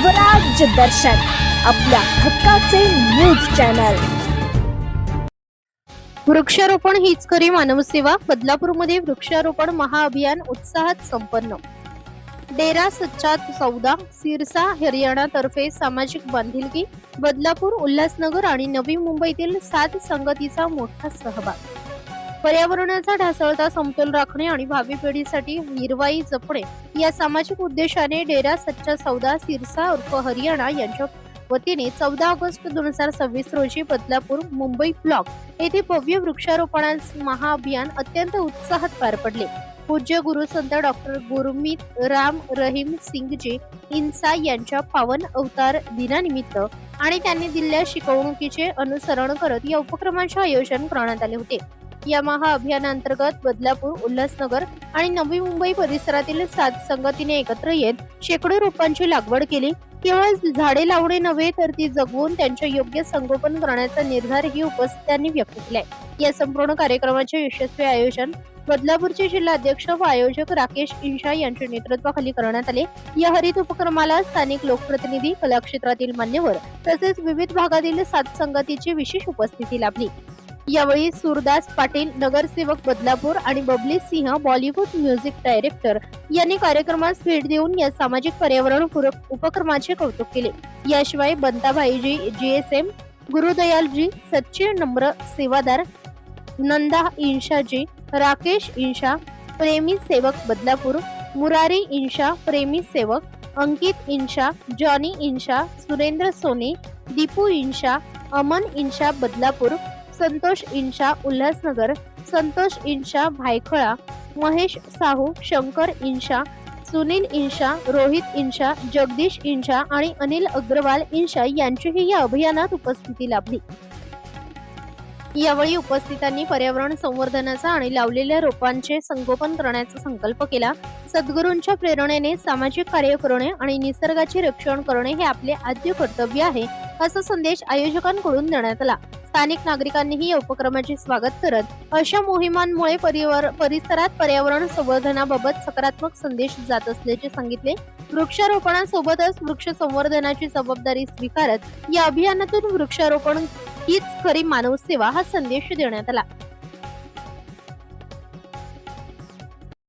स्वराज्य दर्शन आपल्या हक्काचे न्यूज चॅनल। वृक्षारोपण हीच खरी मानवसेवा। बदलापूरमध्ये वृक्षारोपण महाअभियान उत्साहात संपन्न। डेरा सच्चा सौदा सिरसा हरियाणा तर्फे सामाजिक बांधिलकी, बदलापूर, उल्हासनगर आणि नवी मुंबईतील 7 संगतीचा मोठा सहभाग। पर्यावरणाचा ढासळता समतोल राखणे आणि भावी पिढीसाठी हिरवाई जपणे या सामाजिक उद्देशाने डेरा सच्चा सौदा सिरसा उर्फ हरियाणा यांच्या वतीने 14 ऑगस्ट 2026 रोजी बदलापूर मुंबई ब्लॉक येथे भव्य वृक्षारोपणाचे महाअभियान अत्यंत उत्साहात पार पडले। पूज्य गुरुसंत डॉक्टर गुरमीत राम रहीम सिंगजी इंसा यांच्या पावन अवतार दिनानिमित्त आणि त्यांनी दिलेल्या शिकवणुकीचे अनुसरण करत या उपक्रमाचे आयोजन करण्यात आले होते। या महाअभियानांतर्गत बदलापूर, उल्हासनगर आणि नवी मुंबई परिसरातील 7 संगतीने एकत्र येत शेकडो रोपांची लागवड केली। केवळ झाडे लावणे नव्हे तर ती जगवून त्यांचे योग्य संगोपन करण्याचा निर्धारही उपस्थितांनी व्यक्त केलाय। या संपूर्ण कार्यक्रमाचे यशस्वी आयोजन बदलापूरचे जिल्हा अध्यक्ष व आयोजक राकेश इंशा यांच्या नेतृत्वाखाली करण्यात आले। या हरित उपक्रमाला स्थानिक लोकप्रतिनिधी, कला क्षेत्रातील मान्यवर तसेच विविध भागातील 7 संगतीची विशेष उपस्थिती लाभली। यावेळी सूरदास पाटील नगरसेवक बदलापूर आणि बबली सिंह बॉलिवूड म्युझिक डायरेक्टर यांनी कार्यक्रमास भेट देऊन या सामाजिक पर्यावरण पूरक उपक्रमाचे कौतुक केले। याशिवाय बंताभाईजी जीएसएम, गुरुदयालजी सच्चे नम्र सेवादार, नंदा इंशाजी, राकेश इंशा प्रेमी सेवक बदलापूर, मुरारी इंशा प्रेमी सेवक, अंकित इंशा, जॉनी इंशा, सुरेंद्र सोने, दीपू इंशा, अमन इंशा बदलापूर, संतोष इंशा उल्हासनगर, संतोष इंशा भायखळा, महेश साहू, शंकर इंशा, सुनील इंशा, रोहित इंशा, जगदीश इंशा आणि अनिल अग्रवाल इंशा यांचीही या अभियानात उपस्थिती लाभली। यावेळी उपस्थितांनी पर्यावरण संवर्धनाचा आणि लावलेल्या रोपांचे संगोपन करण्याचा संकल्प केला। सद्गुरूंच्या प्रेरणेने सामाजिक कार्य करणे आणि निसर्गाचे रक्षण करणे हे आपले आद्य कर्तव्य आहे, असा संदेश आयोजकांकडून देण्यात आला। स्थानिक नागरिकांनीही या उपक्रमाचे स्वागत करत अशा मोहिमांमुळे परिसरात पर्यावरण संवर्धनाबाबत सकारात्मक संदेश जात असल्याचे सांगितले। वृक्षारोपणासोबतच वृक्ष संवर्धनाची जबाबदारी स्वीकारत या अभियानातून वृक्षारोपण हीच खरी मानव सेवा हा संदेश देण्यात आला।